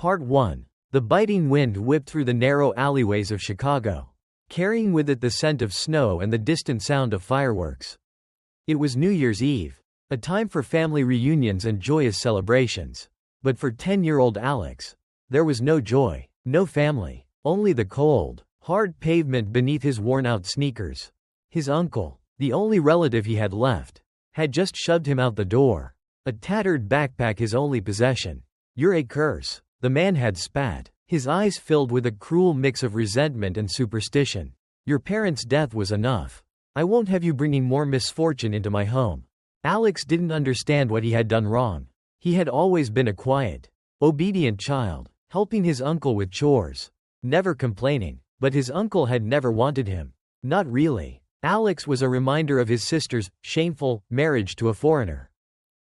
Part 1. The biting wind whipped through the narrow alleyways of Chicago, carrying with it the scent of snow and the distant sound of fireworks. It was New Year's Eve, a time for family reunions and joyous celebrations. But for 10-year-old Alex, there was no joy, no family, only the cold, hard pavement beneath his worn-out sneakers. His uncle, the only relative he had left, had just shoved him out the door, a tattered backpack his only possession. "You're a curse," the man had spat, his eyes filled with a cruel mix of resentment and superstition. "Your parents' death was enough. I won't have you bringing more misfortune into my home." Alex didn't understand what he had done wrong. He had always been a quiet, obedient child, helping his uncle with chores, never complaining, but his uncle had never wanted him. Not really. Alex was a reminder of his sister's shameful marriage to a foreigner.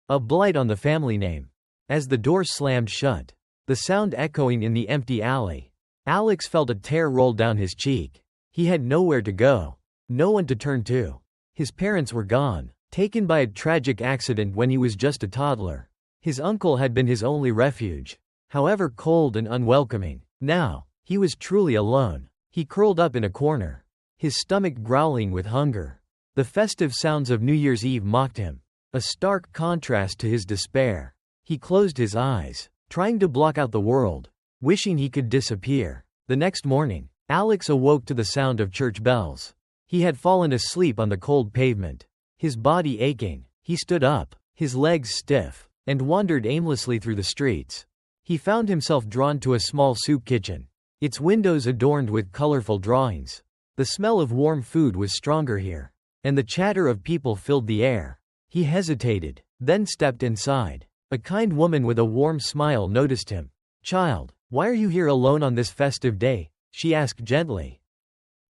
A blight on the family name. As the door slammed shut, the sound echoing in the empty alley, Alex felt a tear roll down his cheek. He had nowhere to go, no one to turn to. His parents were gone, taken by a tragic accident when he was just a toddler. His uncle had been his only refuge, however cold and unwelcoming. Now, he was truly alone. He curled up in a corner, his stomach growling with hunger. The festive sounds of New Year's Eve mocked him, a stark contrast to his despair. He closed his eyes, trying to block out the world, wishing he could disappear. The next morning, Alex awoke to the sound of church bells. He had fallen asleep on the cold pavement, his body aching. He stood up, his legs stiff, and wandered aimlessly through the streets. He found himself drawn to a small soup kitchen, its windows adorned with colorful drawings. The smell of warm food was stronger here, and the chatter of people filled the air. He hesitated, then stepped inside. A kind woman with a warm smile noticed him. "Child, why are you here alone on this festive day?" she asked gently.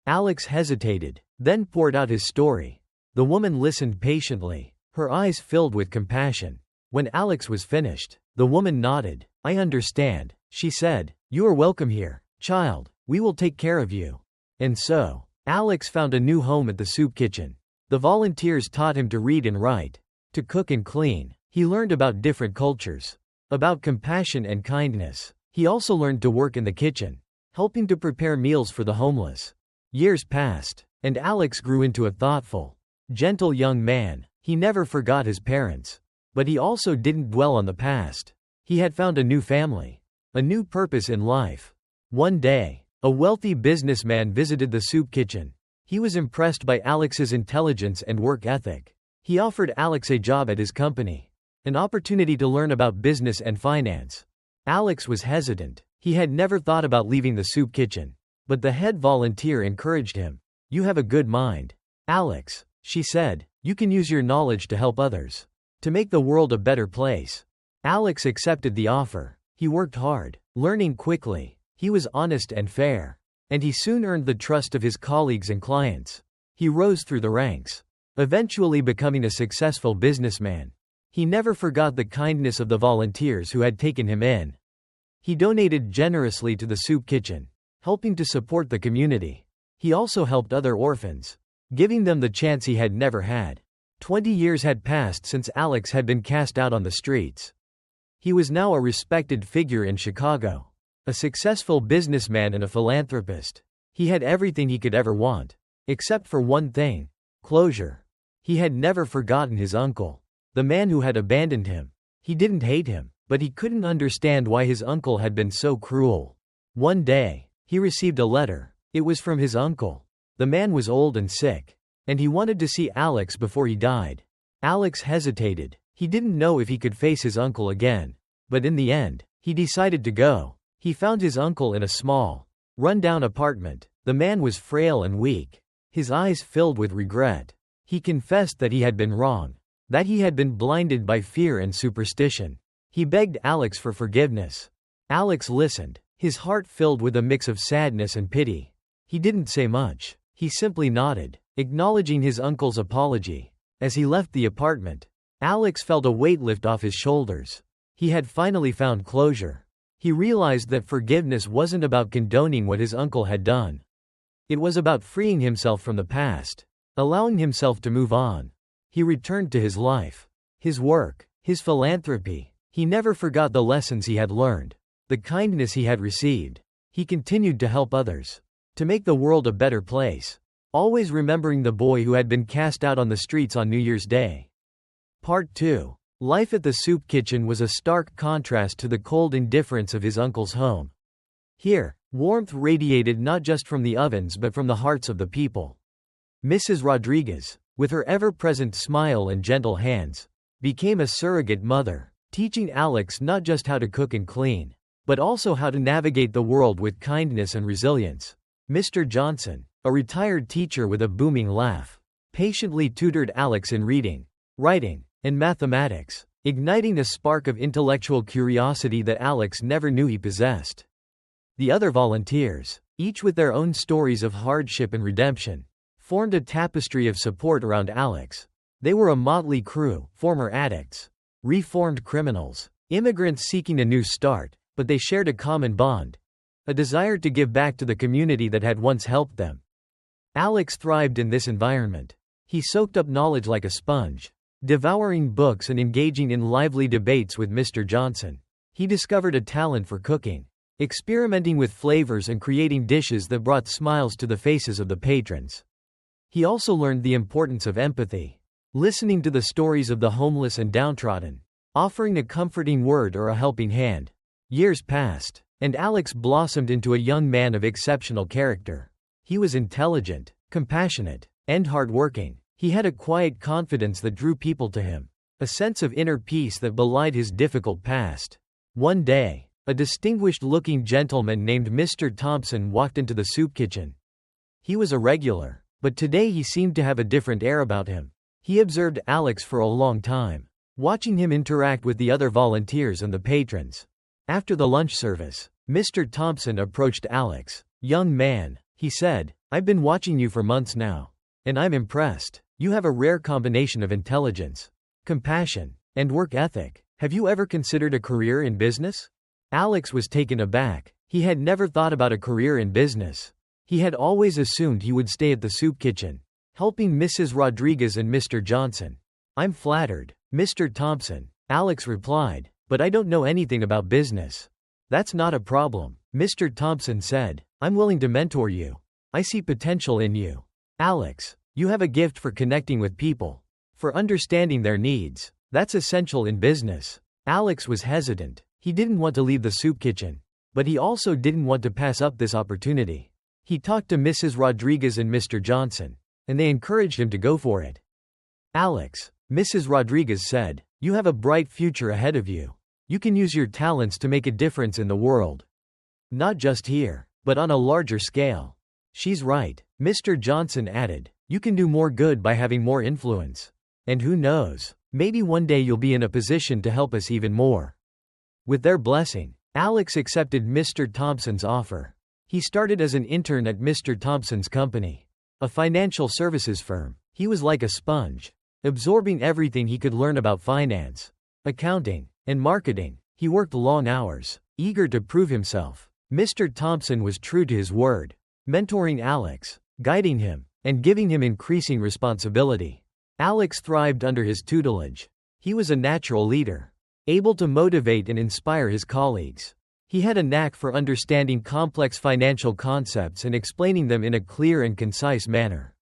Alex hesitated, then poured out his story. The woman listened patiently, her eyes filled with compassion. When Alex was finished, the woman nodded. "I understand," she said. "You are welcome here, child. We will take care of you." And so, Alex found a new home at the soup kitchen. The volunteers taught him to read and write, to cook and clean. He learned about different cultures, about compassion and kindness. He also learned to work in the kitchen, helping to prepare meals for the homeless. Years passed, and Alex grew into a thoughtful, gentle young man. He never forgot his parents. But he also didn't dwell on the past. He had found a new family, a new purpose in life. One day, a wealthy businessman visited the soup kitchen. He was impressed by Alex's intelligence and work ethic. He offered Alex a job at his company, an opportunity to learn about business and finance. Alex was hesitant. He had never thought about leaving the soup kitchen. But the head volunteer encouraged him. "You have a good mind, Alex," she said. "You can use your knowledge to help others, to make the world a better place." Alex accepted the offer. He worked hard, learning quickly. He was honest and fair, and he soon earned the trust of his colleagues and clients. He rose through the ranks, eventually becoming a successful businessman. He never forgot the kindness of the volunteers who had taken him in. He donated generously to the soup kitchen, helping to support the community. He also helped other orphans, giving them the chance he had never had. 20 years had passed since Alex had been cast out on the streets. He was now a respected figure in Chicago, a successful businessman and a philanthropist. He had everything he could ever want, except for one thing: closure. He had never forgotten his uncle, the man who had abandoned him. He didn't hate him, but he couldn't understand why his uncle had been so cruel. One day, he received a letter. It was from his uncle. The man was old and sick, and he wanted to see Alex before he died. Alex hesitated. He didn't know if he could face his uncle again. But in the end, he decided to go. He found his uncle in a small, run-down apartment. The man was frail and weak, his eyes filled with regret. He confessed that he had been wrong, that he had been blinded by fear and superstition. He begged Alex for forgiveness. Alex listened, his heart filled with a mix of sadness and pity. He didn't say much. He simply nodded, acknowledging his uncle's apology. As he left the apartment, Alex felt a weight lift off his shoulders. He had finally found closure. He realized that forgiveness wasn't about condoning what his uncle had done. It was about freeing himself from the past, allowing himself to move on. He returned to his life, his work, his philanthropy. He never forgot the lessons he had learned. the kindness he had received, he continued to help others, to make the world a better place, always remembering the boy who had been cast out on the streets on New Year's Day. Part 2. Life at the soup kitchen was a stark contrast to the cold indifference of his uncle's home. Here, warmth radiated not just from the ovens but from the hearts of the people. Mrs. Rodriguez, with her ever-present smile and gentle hands, became a surrogate mother, teaching Alex not just how to cook and clean, but also how to navigate the world with kindness and resilience. Mr. Johnson, a retired teacher with a booming laugh, patiently tutored Alex in reading, writing, and mathematics, igniting a spark of intellectual curiosity that Alex never knew he possessed. The other volunteers, each with their own stories of hardship and redemption, formed a tapestry of support around Alex. They were a motley crew, former addicts, reformed criminals, immigrants seeking a new start, but they shared a common bond, a desire to give back to the community that had once helped them. Alex thrived in this environment. He soaked up knowledge like a sponge, devouring books and engaging in lively debates with Mr. Johnson. He discovered a talent for cooking, experimenting with flavors and creating dishes that brought smiles to the faces of the patrons. He also learned the importance of empathy, listening to the stories of the homeless and downtrodden, offering a comforting word or a helping hand. Years passed, and Alex blossomed into a young man of exceptional character. He was intelligent, compassionate, and hardworking. He had a quiet confidence that drew people to him, a sense of inner peace that belied his difficult past. One day, a distinguished-looking gentleman named Mr. Thompson walked into the soup kitchen. He was a regular, but today he seemed to have a different air about him. He observed Alex for a long time, watching him interact with the other volunteers and the patrons. After the lunch service, Mr. Thompson approached Alex. "Young man," he said, "I've been watching you for months now, and I'm impressed. You have a rare combination of intelligence, compassion, and work ethic. Have you ever considered a career in business?" Alex was taken aback. He had never thought about a career in business. He had always assumed he would stay at the soup kitchen, helping Mrs. Rodriguez and Mr. Johnson. "I'm flattered, Mr. Thompson," Alex replied, "but I don't know anything about business." "That's not a problem," Mr. Thompson said. "I'm willing to mentor you. I see potential in you. Alex, you have a gift for connecting with people, for understanding their needs. That's essential in business." Alex was hesitant. He didn't want to leave the soup kitchen, but he also didn't want to pass up this opportunity. He talked to Mrs. Rodriguez and Mr. Johnson, and they encouraged him to go for it. "Alex," Mrs. Rodriguez said, "you have a bright future ahead of you. You can use your talents to make a difference in the world. Not just here, but on a larger scale." "She's right," Mr. Johnson added. "You can do more good by having more influence. And who knows, maybe one day you'll be in a position to help us even more." With their blessing, Alex accepted Mr. Thompson's offer. He started as an intern at Mr. Thompson's company, a financial services firm. He was like a sponge, absorbing everything he could learn about finance, accounting, and marketing. He worked long hours, eager to prove himself. Mr. Thompson was true to his word, mentoring Alex, guiding him, and giving him increasing responsibility. Alex thrived under his tutelage. He was a natural leader, able to motivate and inspire his colleagues. He had a knack for understanding complex financial concepts and explaining them in a clear and concise manner.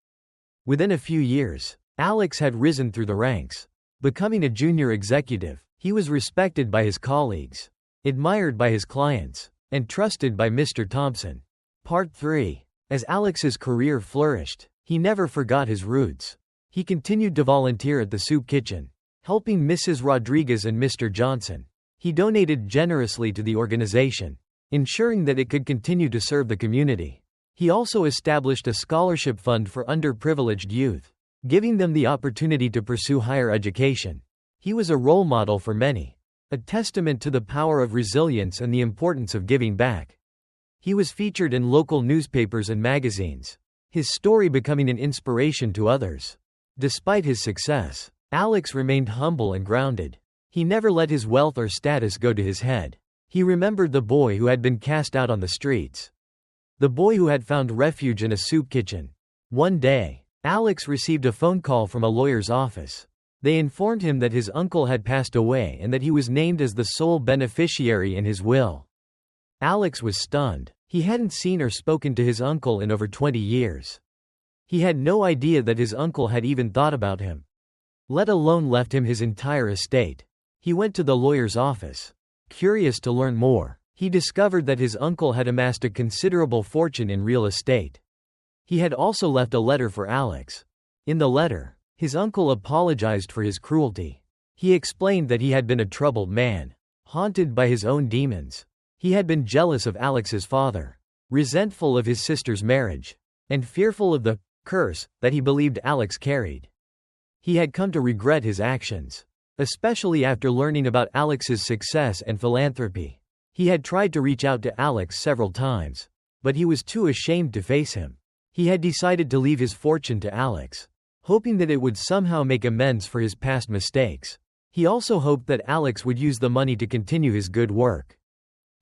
Within a few years, Alex had risen through the ranks. Becoming a junior executive, he was respected by his colleagues, admired by his clients, and trusted by Mr. Thompson. Part 3. As Alex's career flourished, he never forgot his roots. He continued to volunteer at the soup kitchen, helping Mrs. Rodriguez and Mr. Johnson. He donated generously to the organization, ensuring that it could continue to serve the community. He also established a scholarship fund for underprivileged youth, giving them the opportunity to pursue higher education. He was a role model for many, a testament to the power of resilience and the importance of giving back. He was featured in local newspapers and magazines, his story becoming an inspiration to others. Despite his success, Alex remained humble and grounded. He never let his wealth or status go to his head. He remembered the boy who had been cast out on the streets, the boy who had found refuge in a soup kitchen. One day, Alex received a phone call from a lawyer's office. They informed him that his uncle had passed away and that he was named as the sole beneficiary in his will. Alex was stunned. He hadn't seen or spoken to his uncle in over 20 years. He had no idea that his uncle had even thought about him, let alone left him his entire estate. He went to the lawyer's office. Curious to learn more, he discovered that his uncle had amassed a considerable fortune in real estate. He had also left a letter for Alex. In the letter, his uncle apologized for his cruelty. He explained that he had been a troubled man, haunted by his own demons. He had been jealous of Alex's father, resentful of his sister's marriage, and fearful of the curse that he believed Alex carried. He had come to regret his actions, especially after learning about Alex's success and philanthropy. He had tried to reach out to Alex several times, but he was too ashamed to face him. He had decided to leave his fortune to Alex, hoping that it would somehow make amends for his past mistakes. He also hoped that Alex would use the money to continue his good work,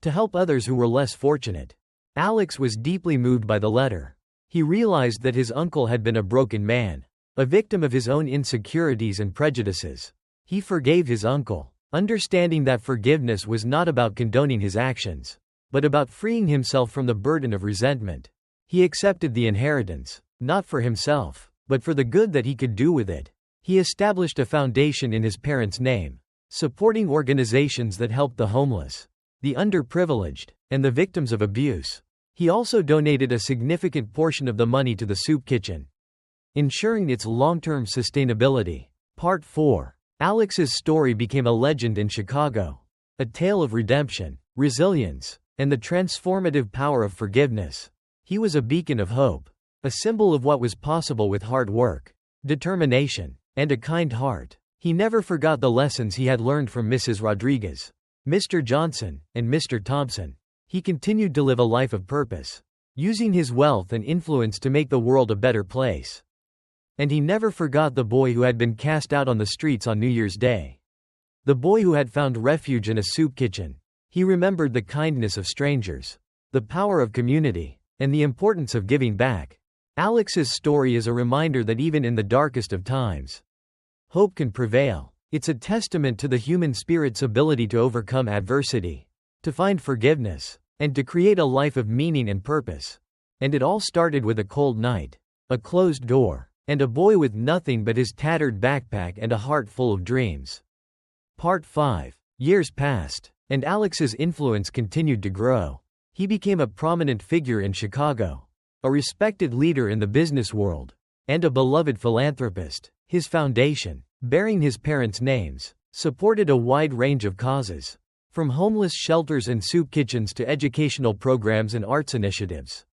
to help others who were less fortunate. Alex was deeply moved by the letter. He realized that his uncle had been a broken man, a victim of his own insecurities and prejudices. He forgave his uncle, understanding that forgiveness was not about condoning his actions, but about freeing himself from the burden of resentment. He accepted the inheritance, not for himself, but for the good that he could do with it. He established a foundation in his parents' name, supporting organizations that helped the homeless, the underprivileged, and the victims of abuse. He also donated a significant portion of the money to the soup kitchen, ensuring its long-term sustainability. Part 4. Alex's story became a legend in Chicago, a tale of redemption, resilience, and the transformative power of forgiveness. He was a beacon of hope, a symbol of what was possible with hard work, determination, and a kind heart. He never forgot the lessons he had learned from Mrs. Rodriguez, Mr. Johnson, and Mr. Thompson. He continued to live a life of purpose, using his wealth and influence to make the world a better place. And he never forgot the boy who had been cast out on the streets on New Year's Day. The boy who had found refuge in a soup kitchen. He remembered the kindness of strangers, the power of community, and the importance of giving back. Alex's story is a reminder that even in the darkest of times, hope can prevail. It's a testament to the human spirit's ability to overcome adversity, to find forgiveness, and to create a life of meaning and purpose. And it all started with a cold night, a closed door, and a boy with nothing but his tattered backpack and a heart full of dreams. Part 5. Years passed, and Alex's influence continued to grow. He became a prominent figure in Chicago, a respected leader in the business world, and a beloved philanthropist. His foundation, bearing his parents' names, supported a wide range of causes, from homeless shelters and soup kitchens to educational programs and arts initiatives.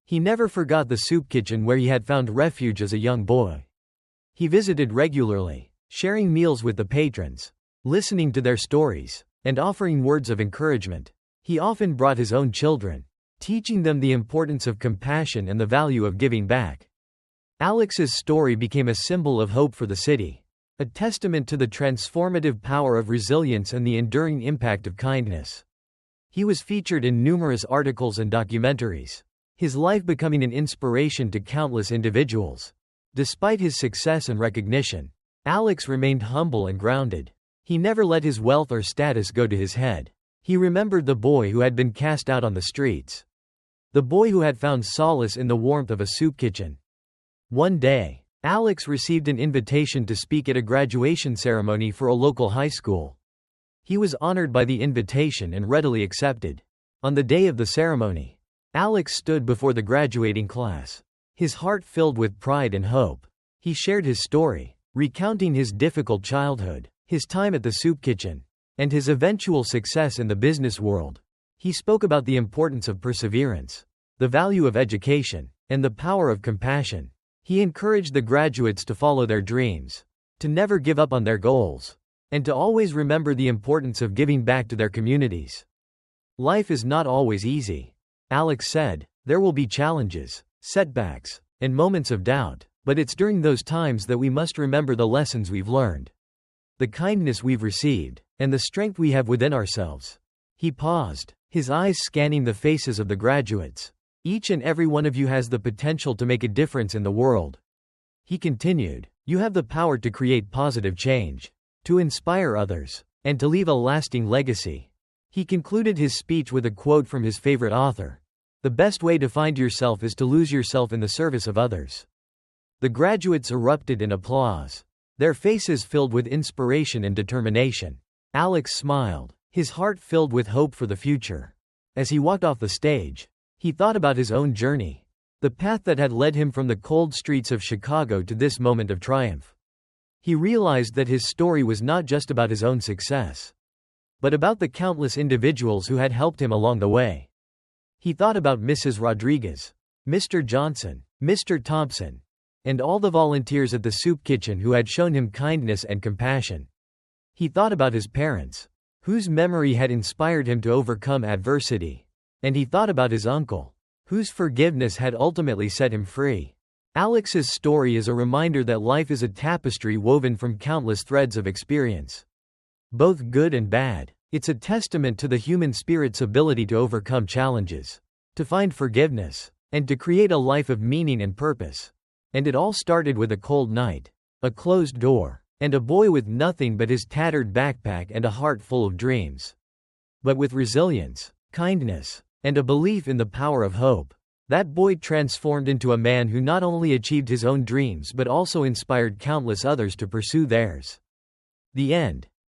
He never forgot the soup kitchen where he had found refuge as a young boy. He visited regularly, sharing meals with the patrons, listening to their stories, and offering words of encouragement. He often brought his own children, teaching them the importance of compassion and the value of giving back. Alex's story became a symbol of hope for the city, a testament to the transformative power of resilience and the enduring impact of kindness. He was featured in numerous articles and documentaries, his life becoming an inspiration to countless individuals. Despite his success and recognition, Alex remained humble and grounded. He never let his wealth or status go to his head. He remembered the boy who had been cast out on the streets, the boy who had found solace in the warmth of a soup kitchen. One day, Alex received an invitation to speak at a graduation ceremony for a local high school. He was honored by the invitation and readily accepted. On the day of the ceremony, Alex stood before the graduating class, his heart filled with pride and hope. He shared his story, recounting his difficult childhood, his time at the soup kitchen, and his eventual success in the business world. He spoke about the importance of perseverance, the value of education, and the power of compassion. He encouraged the graduates to follow their dreams, to never give up on their goals, and to always remember the importance of giving back to their communities. Life is not always easy, Alex said. There will be challenges, setbacks, and moments of doubt, but it's during those times that we must remember the lessons we've learned, the kindness we've received, and the strength we have within ourselves. He paused, his eyes scanning the faces of the graduates. Each and every one of you has the potential to make a difference in the world. He continued, you have the power to create positive change, to inspire others, and to leave a lasting legacy. He concluded his speech with a quote from his favorite author. "The best way to find yourself is to lose yourself in the service of others." The graduates erupted in applause, their faces filled with inspiration and determination. Alex smiled, his heart filled with hope for the future. As he walked off the stage, he thought about his own journey, the path that had led him from the cold streets of Chicago to this moment of triumph. He realized that his story was not just about his own success, but about the countless individuals who had helped him along the way. He thought about Mrs. Rodriguez, Mr. Johnson, Mr. Thompson, and all the volunteers at the soup kitchen who had shown him kindness and compassion. He thought about his parents, whose memory had inspired him to overcome adversity. And he thought about his uncle, whose forgiveness had ultimately set him free. Alex's story is a reminder that life is a tapestry woven from countless threads of experience, both good and bad. It's a testament to the human spirit's ability to overcome challenges, to find forgiveness, and to create a life of meaning and purpose. And it all started with a cold night, a closed door, and a boy with nothing but his tattered backpack and a heart full of dreams. But with resilience, kindness, and a belief in the power of hope, that boy transformed into a man who not only achieved his own dreams but also inspired countless others to pursue theirs. The end.